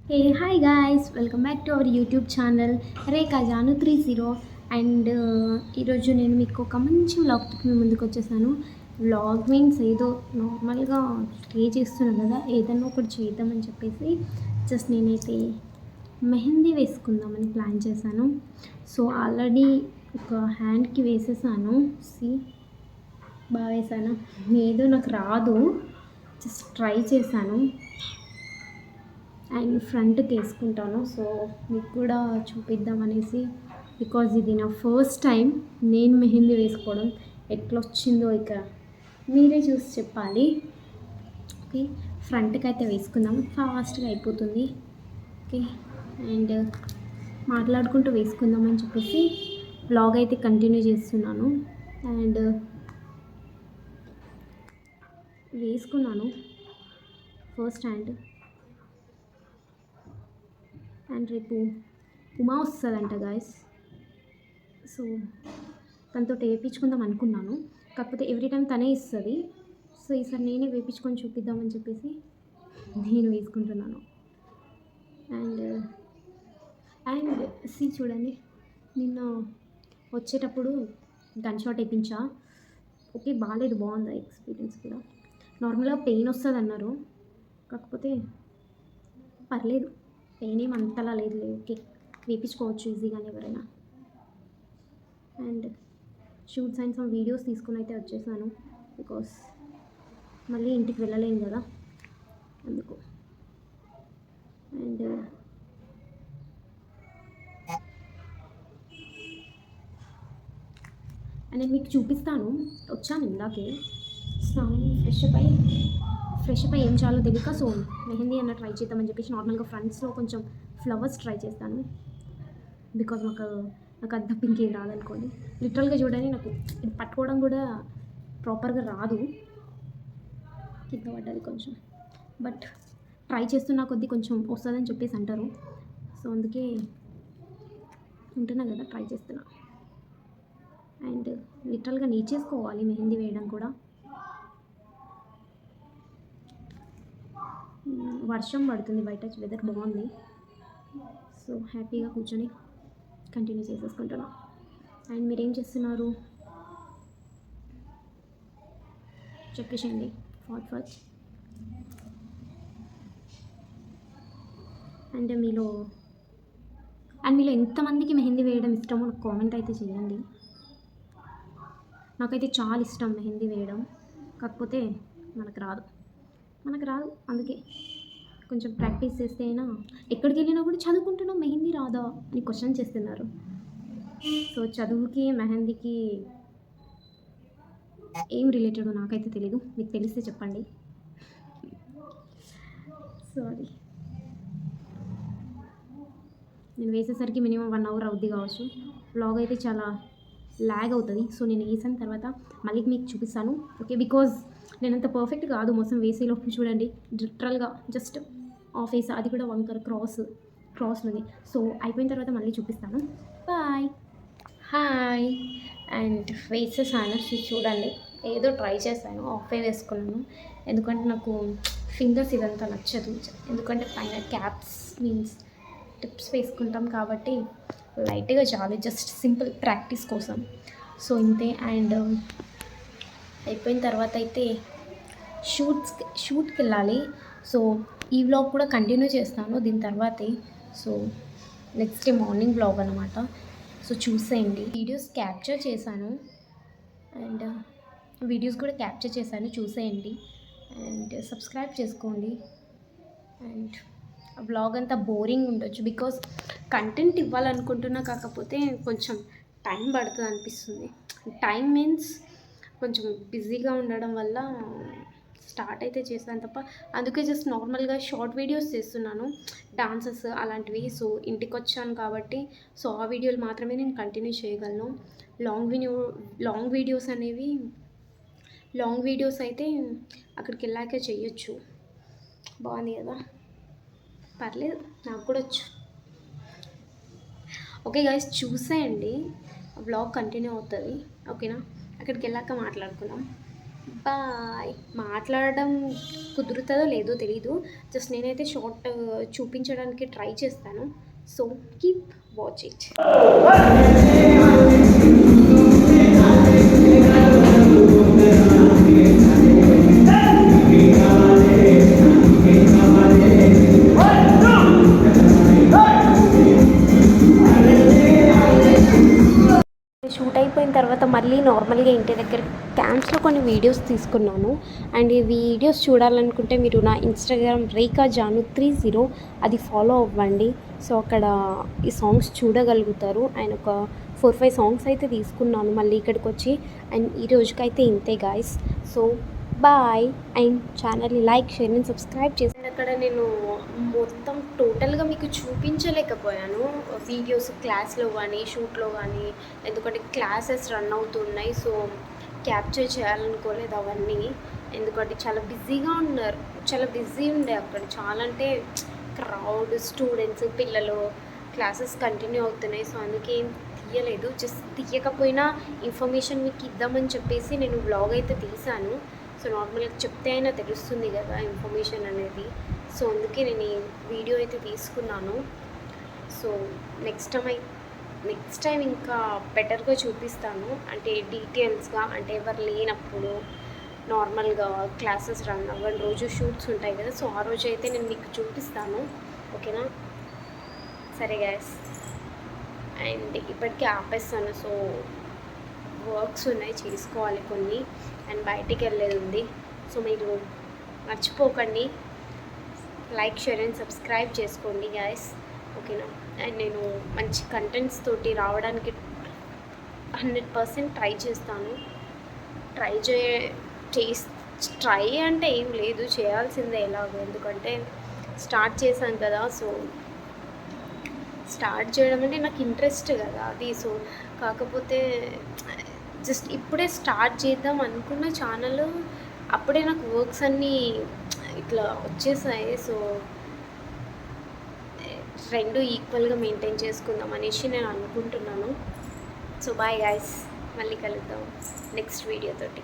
Hey hi guys, welcome back to our YouTube channel Rekha Janu 30. And ఈరోజు నేను మీకు ఒక మంచి వ్లాగ్తో మీ ముందుకు వచ్చేసాను. వ్లాగ్ మీన్స్ ఏదో నార్మల్గా స్టే చేస్తున్నాను కదా, ఏదన్నా ఒకటి చేద్దామని చెప్పేసి జస్ట్ నేనైతే మెహందీ వేసుకుందామని ప్లాన్ చేశాను. సో ఆల్రెడీ ఒక హ్యాండ్కి వేసేసాను. సి బాగా వేసాను. ఏదో నాకు రాదు, జస్ట్ ట్రై చేశాను అండ్ ఫ్రంట్కి వేసుకుంటాను. సో మీకు కూడా చూపిద్దామనేసి, బికాజ్ ఇది నా ఫస్ట్ టైం నేను మెహందీ వేసుకోవడం. ఎట్లా వచ్చిందో ఇక మీరే చూసి చెప్పాలి. ఓకే, ఫ్రంట్కి అయితే వేసుకుందాం, ఫాస్ట్గా అయిపోతుంది. ఓకే, అండ్ మాట్లాడుకుంటూ వేసుకుందామని చెప్పేసి బ్లాగ్ అయితే కంటిన్యూ చేస్తున్నాను. అండ్ వేసుకున్నాను ఫస్ట్ హ్యాండ్. అండ్ రేపు ఉమా వస్తుందంట గాయస్. సో తనతో వేయించుకుందాం అనుకున్నాను, కాకపోతే ఎవ్రీ టైం తనే ఇస్తుంది. సో ఈసారి నేనే వేయించుకొని చూపిద్దామని చెప్పేసి నేను వేసుకుంటున్నాను. అండ్ అండ్ చూడండి, నిన్న వచ్చేటప్పుడు గన్ షాట్ వేయించా. ఓకే, బాగాలేదు, బాగుంది ఎక్స్పీరియన్స్ కూడా. నార్మల్గా పెయిన్ వస్తుంది అన్నారు, కాకపోతే పర్లేదు, పెయిన్ ఏం అంతలా లేదు. ఓకే, వేయించుకోవచ్చు ఈజీగానే ఎవరైనా. And shoots and some videos తీసుకుని అయితే వచ్చేసాను, బికాస్ మళ్ళీ ఇంటికి వెళ్ళలేను కదా, అందుకు. అండ్ నేను మీకు చూపిస్తాను. వచ్చాను ఇందాకే, స్నానం ఫ్రెష్ అప్ అయి ఏం చాలో తెలియక, సో మెహందీ అన్న ట్రై చేద్దామని చెప్పేసి నార్మల్గా ఫ్రంట్స్లో కొంచెం ఫ్లవర్స్ ట్రై చేస్తాను. బికాజ్ నాకు అది తప్ప ఇంకేం రాదనుకోండి. లిటరల్గా చూడండి, నాకు ఇది పట్టుకోవడం కూడా ప్రాపర్గా రాదు, కింద పడ్డది కొంచెం. బట్ ట్రై చేస్తున్నా కొద్దీ కొంచెం వస్తుందని చెప్పేసి అంటారు. సో అందుకే ఉంటున్నా కదా, ట్రై చేస్తున్నా. అండ్ లిటరల్గా నేర్చేసుకోవాలి మెహందీ వేయడం కూడా. వర్షం పడుతుంది బయట, వెదర్ బాగుంది. సో హ్యాపీగా కూర్చొని కంటిన్యూ చేసేసుకుంటున్నాం. అండ్ మీరేం చేస్తున్నారు చెప్పేసేయండి ఫాట్. అండ్ మీలో ఎంతమందికి మెహందీ వేయడం ఇష్టమో నాకు కామెంట్ అయితే చేయండి. నాకైతే చాలా ఇష్టం మెహందీ వేయడం, కాకపోతే మనకు రాదు, అందుకే కొంచెం ప్రాక్టీస్ చేస్తే అయినా. ఎక్కడికి వెళ్ళినా కూడా చదువుకుంటున్నాం, మెహందీ రాదా అని క్వశ్చన్ చేస్తున్నారు. సో చదువుకి మెహందీకి ఏం రిలేటెడ్ నాకైతే తెలీదు, మీకు తెలిస్తే చెప్పండి. సారీ, నేను వేసేసరికి మినిమం 1 hour అవుద్ది కావచ్చు. వ్లాగ్ అయితే చాలా ల్యాగ్ అవుతుంది. సో నేను వేసిన తర్వాత మళ్ళీ మీకు చూపిస్తాను. ఓకే, బికాజ్ నేను అంత పర్ఫెక్ట్ కాదు. మొత్తం వేసేలోపు చూడండి, లిటరల్గా జస్ట్ ఆఫ్ వేసా, అది కూడా వంకర క్రాస్లోది. సో అయిపోయిన తర్వాత మళ్ళీ చూపిస్తాను. బాయ్. హాయ్. అండ్ వేసేసాను, చూడండి, ఏదో ట్రై చేశాను, ఆఫే వేసుకున్నాను. ఎందుకంటే నాకు ఫింగర్స్ ఇదంతా నచ్చదు, ఎందుకంటే పైన క్యాప్స్ మీన్స్ టిప్స్ వేసుకుంటాం కాబట్టి లైట్గా చాలు, జస్ట్ సింపుల్ ప్రాక్టీస్ కోసం. సో ఇంతే. అండ్ అయిపోయిన తర్వాత అయితే షూట్కి వెళ్ళాలి. సో ఈ వ్లాగ్ కూడా కంటిన్యూ చేస్తాను దీని తర్వాతే. So next day morning vlog అనమాట. సో చూసేయండి. వీడియోస్ క్యాప్చర్ చేశాను అండ్ వీడియోస్ కూడా క్యాప్చర్ చేశాను, చూసేయండి. అండ్ సబ్స్క్రైబ్ చేసుకోండి. అండ్ బ్లాగ్ అంతా బోరింగ్ ఉండొచ్చు, బికాజ్ కంటెంట్ ఇవ్వాలనుకుంటున్నా, కాకపోతే కొంచెం టైం పడుతుంది అనిపిస్తుంది. టైం మీన్స్ కొంచెం బిజీగా ఉండడం వల్ల స్టార్ట్ అయితే చేశాను తప్ప, అందుకే జస్ట్ నార్మల్గా షార్ట్ వీడియోస్ చేస్తున్నాను, డాన్సెస్ అలాంటివి. సో ఇంటికి వచ్చాను కాబట్టి సో ఆ వీడియోలు మాత్రమే నేను కంటిన్యూ చేయగలను. లాంగ్ వీడియోస్ అయితే అక్కడికి వెళ్ళాకే చేయొచ్చు. బాగుంది కదా, పర్లేదు, నాకు కూడా వచ్చు. ఓకే గైస్, చూసేయండి, బ్లాగ్ కంటిన్యూ అవుతుంది. ఓకేనా, అక్కడికి వెళ్ళాక మాట్లాడుకుందాం. బాయ్. మాట్లాడడం కుదురుతుందో లేదో తెలీదు. జస్ట్ నేనైతే షార్ట్ చూపించడానికి ట్రై చేస్తాను. So keep watch it. Shoot అయిపోయిన తర్వాత మళ్ళీ నార్మల్గా ఇంటి దగ్గర క్యాంప్స్లో కొన్ని వీడియోస్ తీసుకున్నాను. అండ్ ఈ వీడియోస్ చూడాలనుకుంటే మీరు నా ఇన్స్టాగ్రామ్ రేఖా జాను 30 అది ఫాలో అవ్వండి. సో అక్కడ ఈ సాంగ్స్ చూడగలుగుతారు. అండ్ ఒక 4-5 సాంగ్స్ అయితే తీసుకున్నాను మళ్ళీ ఇక్కడికి వచ్చి. అండ్ ఈ రోజుకైతే ఇంతే గాయస్. So bye. అండ్ ఛానల్ని లైక్, షేర్ అండ్ సబ్స్క్రైబ్ చేసి అక్కడ నేను మొత్తం టోటల్గా మీకు చూపించలేకపోయాను వీడియోస్ క్లాస్లో కానీ షూట్లో కానీ, ఎందుకంటే క్లాసెస్ రన్ అవుతున్నాయి. సో క్యాప్చర్ చేయాలనుకోలేదు అవన్నీ, ఎందుకంటే చాలా బిజీగా ఉన్నారు. చాలా బిజీ ఉండే అక్కడ, చాలా అంటే క్రౌడ్, స్టూడెంట్స్, పిల్లలు, క్లాసెస్ కంటిన్యూ అవుతున్నాయి. సో అందుకే ఏం తీయలేదు. జస్ట్ తీయకపోయినా ఇన్ఫర్మేషన్ మీకు ఇద్దామని చెప్పేసి నేను వ్లాగ్ అయితే తీశాను. సో నార్మల్గా చెప్తే అయినా తెలుస్తుంది కదా ఇన్ఫర్మేషన్ అనేది. సో అందుకే నేను ఈ వీడియో అయితే తీసుకున్నాను. సో నెక్స్ట్ టైం ఇంకా బెటర్గా చూపిస్తాను, అంటే డీటెయిల్స్గా, అంటే ఎవరు లేనప్పుడు నార్మల్గా క్లాసెస్ రన్ అవ్వని రోజు షూట్స్ ఉంటాయి కదా. సో ఆ రోజు అయితే నేను మీకు చూపిస్తాను, ఓకేనా? సరే గ్యాస్. అండ్ ఇప్పటికీ ఆపేస్తాను. సో వర్క్స్ ఉన్నాయి, చేసుకోవాలి కొన్ని, అండ్ బయటికి వెళ్ళేది ఉంది. సో మీరు మర్చిపోకండి, లైక్, షేర్ అండ్ సబ్స్క్రైబ్ చేసుకోండి గాయస్, ఓకేనా? అండ్ నేను మంచి కంటెంట్స్ తోటి రావడానికి 100% ట్రై చేస్తాను. ట్రై అంటే ఏం లేదు, చేయాల్సిందే ఎలాగో, ఎందుకంటే స్టార్ట్ చేశాను కదా. సో స్టార్ట్ చేయడం అంటే నాకు ఇంట్రెస్ట్ కదా అది. సో కాకపోతే జస్ట్ ఇప్పుడే స్టార్ట్ చేద్దాం అనుకున్న ఛానల్, అప్పుడే నాకు వర్క్స్ అన్నీ ఇట్లా వచ్చేసాయి. సో రెండు ఈక్వల్గా మెయింటైన్ చేసుకుందాం అనేసి నేను అనుకుంటున్నాను. సో బాయ్ గాయస్, మళ్ళీ కలుద్దాం నెక్స్ట్ వీడియోతోటి.